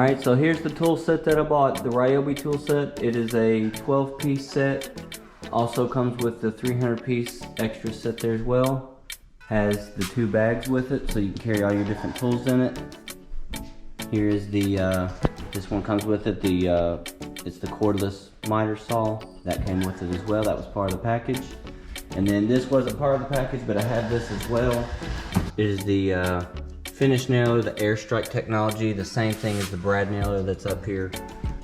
Alright, so here's the tool set that I bought, the Ryobi tool set. It is a 12-piece set. Also comes with the 300-piece extra set there as well. Has the 2 bags with it, so you can carry all your different tools in it. Here is the, this one comes with it, it's the cordless miter saw. That came with it as well, that was part of the package. And then this wasn't part of the package, but I have this as well. It is the finish nailer, the Airstrike technology, the same thing as the brad nailer that's up here.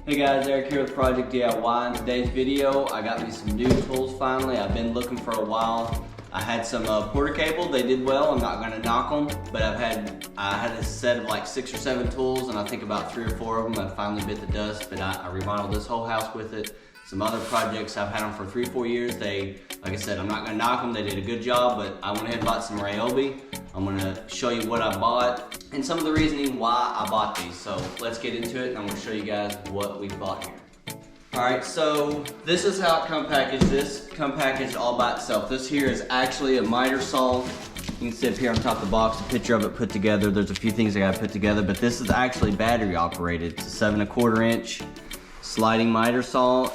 Hey guys, Eric here with Project DIY. In today's video, I got me some new tools finally. I've been looking for a while. I had some porter cable, they did well, I'm not gonna knock them, but I had a set of like 6 or 7 tools, and I think about 3 or 4 of them I finally bit the dust, but I remodeled this whole house with it. Some other projects, I've had them for 3 or 4 years. They, like I said, I'm not gonna knock them, they did a good job, but I went ahead and bought some Ryobi. I'm gonna show you what I bought and some of the reasoning why I bought these. So let's get into it, and I'm gonna show you guys what we bought here. Alright, so this is how it come packaged. This come packaged all by itself. This here is actually a miter saw. You can see up here on top of the box, a picture of it put together. There's a few things I gotta put together, but this is actually battery operated. It's a 7¼ inch sliding miter saw.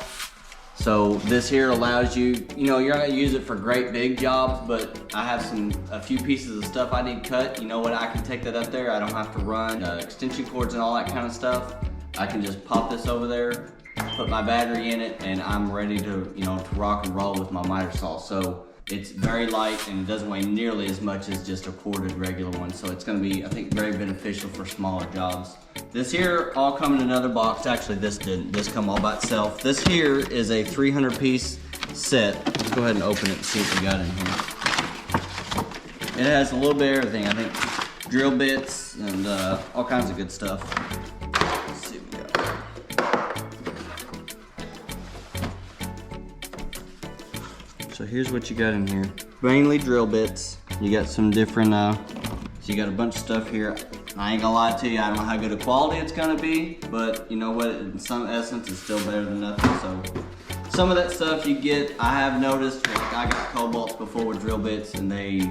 So this here allows you, you're not gonna use it for great big jobs, but I have a few pieces of stuff I need cut. You know what, I can take that up there. I don't have to run extension cords and all that kind of stuff. I can just pop this over there, put my battery in it, and I'm ready to, to rock and roll with my miter saw. So it's very light and it doesn't weigh nearly as much as just a corded regular one. So it's gonna be, I think, very beneficial for smaller jobs. This here all come in another box. Actually, this didn't. This come all by itself. This here is a 300-piece set. Let's go ahead and open it and see what we got in here. It has a little bit of everything. I think drill bits and all kinds of good stuff. Let's see what we got. So here's what you got in here. Mainly drill bits. You got some different, so you got a bunch of stuff here. I ain't gonna lie to you, I don't know how good a quality it's gonna be, but you know what, in some essence, it's still better than nothing. So some of that stuff you get, I have noticed, like I got cobalts before with drill bits, and they,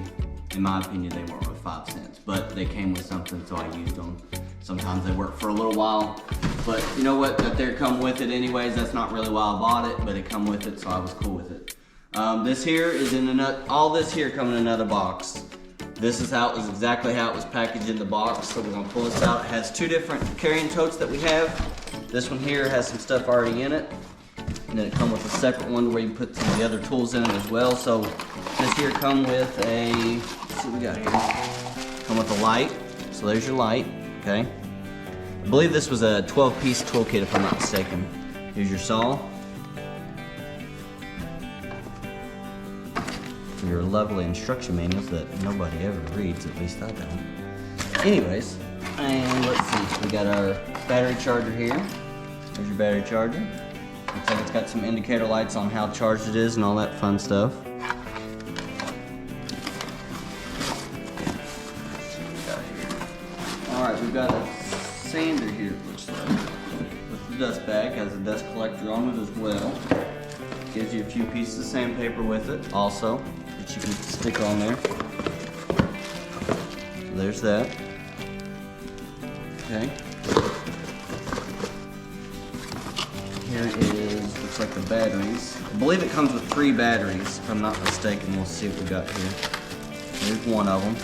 in my opinion, they weren't worth 5 cents, but they came with something, so I used them. Sometimes they work for a little while, but you know what, that they come with it anyways. That's not really why I bought it, but it come with it, so I was cool with it. This here is in another, all this here come in another box. This is how it was, exactly how it was packaged in the box. So we're gonna pull this out. It has 2 different carrying totes that we have. This one here has some stuff already in it. And then it comes with a separate one where you put some of the other tools in it as well. So this here come with a, let's see what we got here. Come with a light. So there's your light, okay? I believe this was a 12-piece toolkit if I'm not mistaken. Here's your saw. Your lovely instruction manuals that nobody ever reads, at least I don't. Anyways, and let's see, we got our battery charger here. There's your battery charger. Looks like it's got some indicator lights on how charged it is and all that fun stuff. Alright, we've got a sander here, it looks like, with the dust bag. Has a dust collector on it as well. Gives you a few pieces of sandpaper with it also, that you can stick on there. So there's that. Okay. Here is, looks like the batteries. I believe it comes with 3 batteries, if I'm not mistaken. We'll see what we got here. Here's one of them.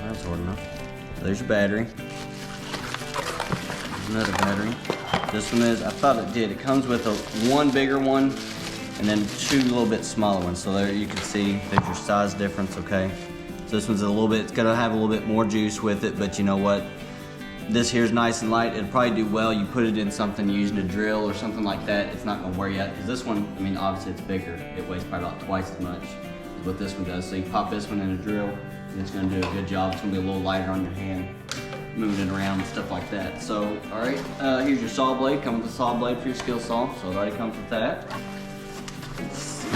That's hard enough. There's your battery. Another battery. This one is, I thought it did. It comes with one bigger one and then 2 little bit smaller ones. So there you can see there's your size difference, okay? So this one's a little bit, it's gonna have a little bit more juice with it, but you know what? This here's nice and light. It'll probably do well. You put it in something using a drill or something like that, it's not gonna wear you out. Because this one, I mean, obviously it's bigger. It weighs probably about twice as much as what this one does. So you pop this one in a drill, and it's gonna do a good job. It's gonna be a little lighter on your hand, moving it around and stuff like that. So, all right, here's your saw blade. Come with a saw blade for your skill saw. So it already comes with that. Let's see.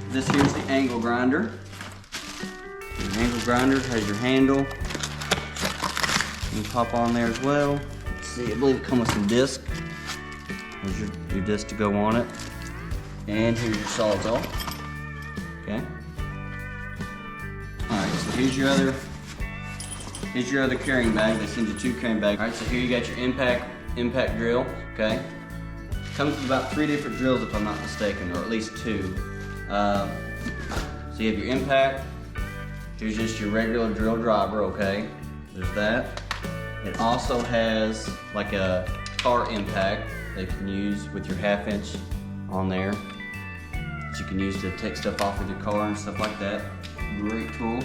This here's the angle grinder. Your angle grinder has your handle. You can pop on there as well. Let's see, I believe it comes with some disc. Here's your disc to go on it. And here's your sawzall. Okay. Alright, so here's your other carrying bag. They send you 2 carrying bags. Alright, so here you got your impact drill, okay? Comes with about 3 different drills if I'm not mistaken, or at least 2. So you have your impact. Here's just your regular drill driver, okay? There's that. It also has like a car impact that you can use with your 1/2 inch on there, that you can use to take stuff off of your car and stuff like that. Great tool.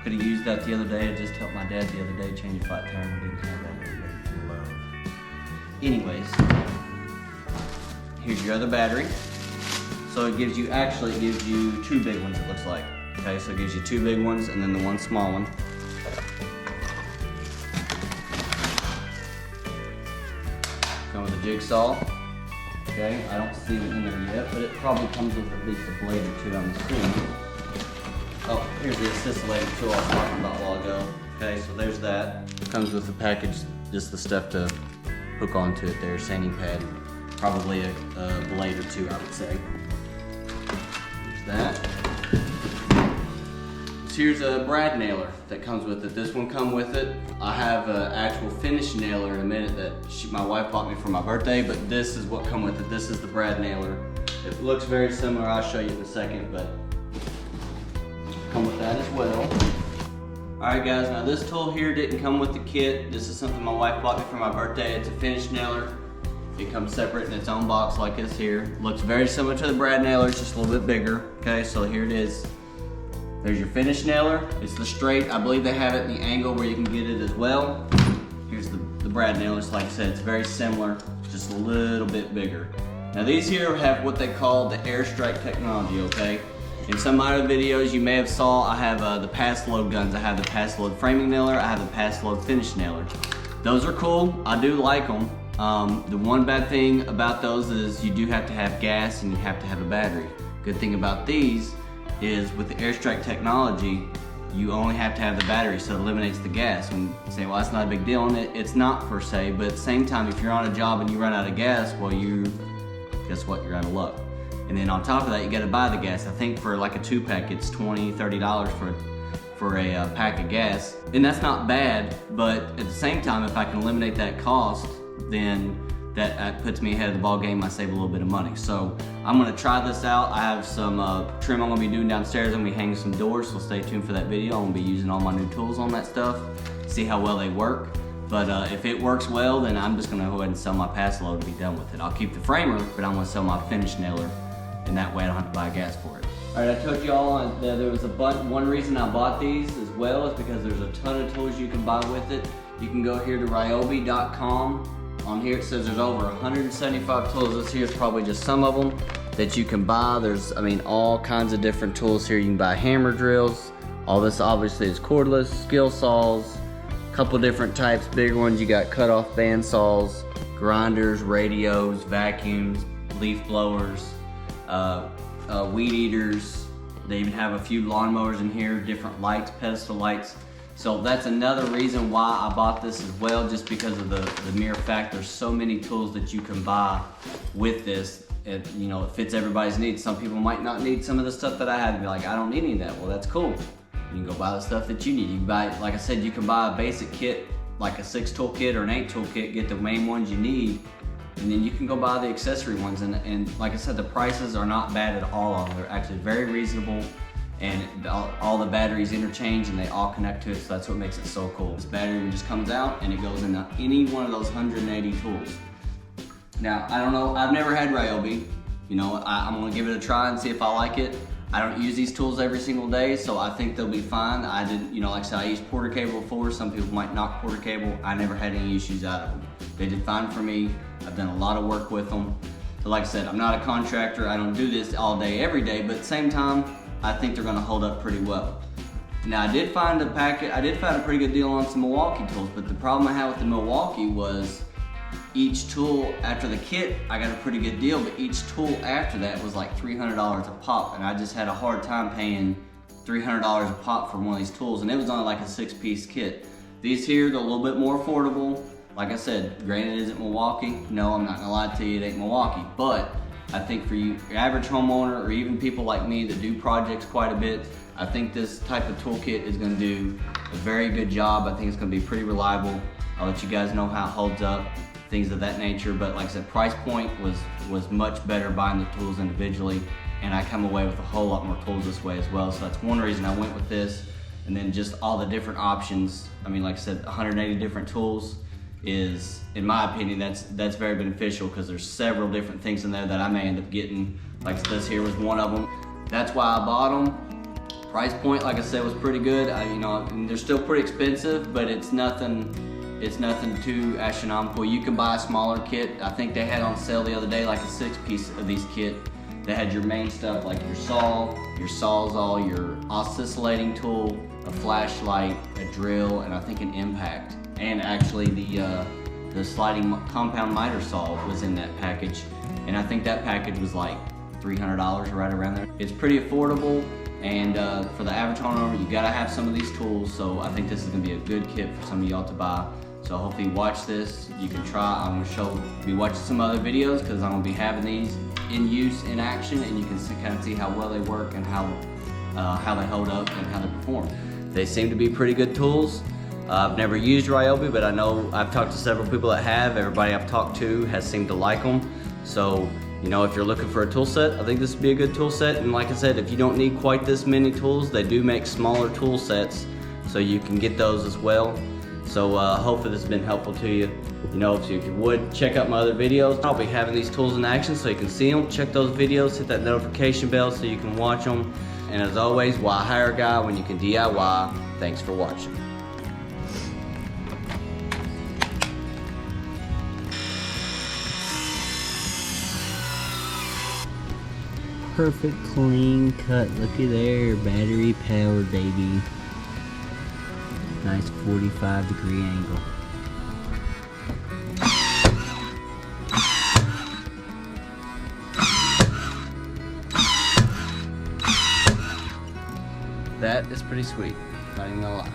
Could have used that the other day. I just helped my dad the other day change a flat tire and we didn't have that. Anyways, here's your other battery. So it gives you 2 big ones, it looks like. Okay, so it gives you 2 big ones and then the 1 small one. Come with a jigsaw. Okay, I don't see it in there yet, but it probably comes with at least a blade or 2, I'm assuming. Oh, here's the assist-lated tool I was talking about a while ago. Okay, so there's that. It comes with the package, just the stuff to hook onto it there, sanding pad, probably a blade or 2, I would say. There's that. So here's a brad nailer that comes with it. This one comes with it. I have an actual finish nailer in a minute that my wife bought me for my birthday, but this is what comes with it. This is the brad nailer. It looks very similar. I'll show you in a second, but come with that as well. Alright guys, now this tool here didn't come with the kit. This is something my wife bought me for my birthday. It's a finish nailer. It comes separate in its own box like this here. Looks very similar to the brad nailer, it's just a little bit bigger. Okay, so here it is. There's your finish nailer. It's the straight. I believe they have it in the angle where you can get it as well. Here's the brad nailer. So like I said, it's very similar, just a little bit bigger. Now these here have what they call the airstrike technology, okay? In some of my other videos you may have saw I have the pass load guns. I have the pass load framing nailer, I have the pass load finish nailer. Those are cool, I do like them. The one bad thing about those is you do have to have gas and you have to have a battery. Good thing about these is with the airstrike technology, you only have to have the battery, so it eliminates the gas. And you say, well, that's not a big deal, and it's not per se, but at the same time, if you're on a job and you run out of gas, well, guess what, you're out of luck. And then on top of that, you gotta buy the gas. I think for like a 2-pack, it's $20, $30 for a pack of gas. And that's not bad, but at the same time, if I can eliminate that cost, then that puts me ahead of the ball game. I save a little bit of money. So I'm gonna try this out. I have some trim I'm gonna be doing downstairs. I'm gonna be hanging some doors, so stay tuned for that video. I'm gonna be using all my new tools on that stuff, see how well they work. But if it works well, then I'm just gonna go ahead and sell my pass load and be done with it. I'll keep the framer, but I'm gonna sell my finish nailer, and that way I don't have to buy gas for it. All right, I told you all that there was one reason I bought these as well is because there's a ton of tools you can buy with it. You can go here to Ryobi.com. On here it says there's over 175 tools. This here is probably just some of them that you can buy. There's, I mean, all kinds of different tools here. You can buy hammer drills. All this obviously is cordless, skill saws, a couple different types, bigger ones. You got cut-off band saws, grinders, radios, vacuums, leaf blowers, weed eaters. They even have a few lawnmowers in here, different lights, pedestal lights. So that's another reason why I bought this as well, just because of the mere fact there's so many tools that you can buy with this. It fits everybody's needs. Some people might not need some of the stuff that I had and be like, I don't need any of that. Well, that's cool. You can go buy the stuff that you need. You can buy, like I said, you can buy a basic kit, like a 6-tool kit or an 8-tool kit, get the main ones you need, and then you can go buy the accessory ones. And like I said, the prices are not bad at all on them. They're actually very reasonable. And all the batteries interchange and they all connect to it, so that's what makes it so cool. This battery just comes out and it goes into any one of those 180 tools. Now, I don't know, I've never had Ryobi. I'm gonna give it a try and see if I like it. I don't use these tools every single day, so I think they'll be fine. I didn't, like I said, I used quarter cable before. Some people might not quarter cable. I never had any issues out of them. They did fine for me. I've done a lot of work with them. So like I said, I'm not a contractor. I don't do this all day, every day, but at the same time, I think they're gonna hold up pretty well. Now I did find a pretty good deal on some Milwaukee tools, but the problem I had with the Milwaukee was each tool after the kit, I got a pretty good deal, but each tool after that was like $300 a pop, and I just had a hard time paying $300 a pop for one of these tools, and it was only like a 6-piece kit. These here, they're a little bit more affordable. Like I said, granted it isn't Milwaukee. No, I'm not gonna lie to you, it ain't Milwaukee. But I think for you, your average homeowner, or even people like me that do projects quite a bit, I think this type of toolkit is gonna do a very good job. I think it's gonna be pretty reliable. I'll let you guys know how it holds up, things of that nature. But like I said, price point was much better buying the tools individually, and I come away with a whole lot more tools this way as well. So that's one reason I went with this. And then just all the different options. I mean, like I said, 180 different tools is, in my opinion, that's very beneficial, because there's several different things in there that I may end up getting. Like this here was one of them. That's why I bought them. Price point, like I said, was pretty good. You know, and they're still pretty expensive, but it's nothing too astronomical. You can buy a smaller kit. I think they had on sale the other day like a 6-piece of these kit. They had your main stuff like your saw, your sawzall, your oscillating tool, a flashlight, a drill, and I think an impact. And actually the sliding compound miter saw was in that package. And I think that package was like $300, right around there. It's pretty affordable, and for the average homeowner, you gotta have some of these tools. So I think this is gonna be a good kit for some of y'all to buy. So hopefully you watch this, you can try. I'm gonna be watching some other videos, because I'm gonna be having these in use, in action, and you can kind of see how well they work and how they hold up and how they perform. They seem to be pretty good tools. I've never used Ryobi, but I know I've talked to several people that have. Everybody I've talked to has seemed to like them. So, you know, if you're looking for a tool set, I think this would be a good tool set. And like I said, if you don't need quite this many tools, they do make smaller tool sets, so you can get those as well. So hopefully this has been helpful to you. You know, if you would, check out my other videos. I'll be having these tools in action so you can see them. Check those videos, hit that notification bell so you can watch them. And as always, why hire a guy when you can DIY? Thanks for watching. Perfect clean cut. Looky there, battery powered, baby. Nice 45-degree angle. That is pretty sweet, not even gonna lie.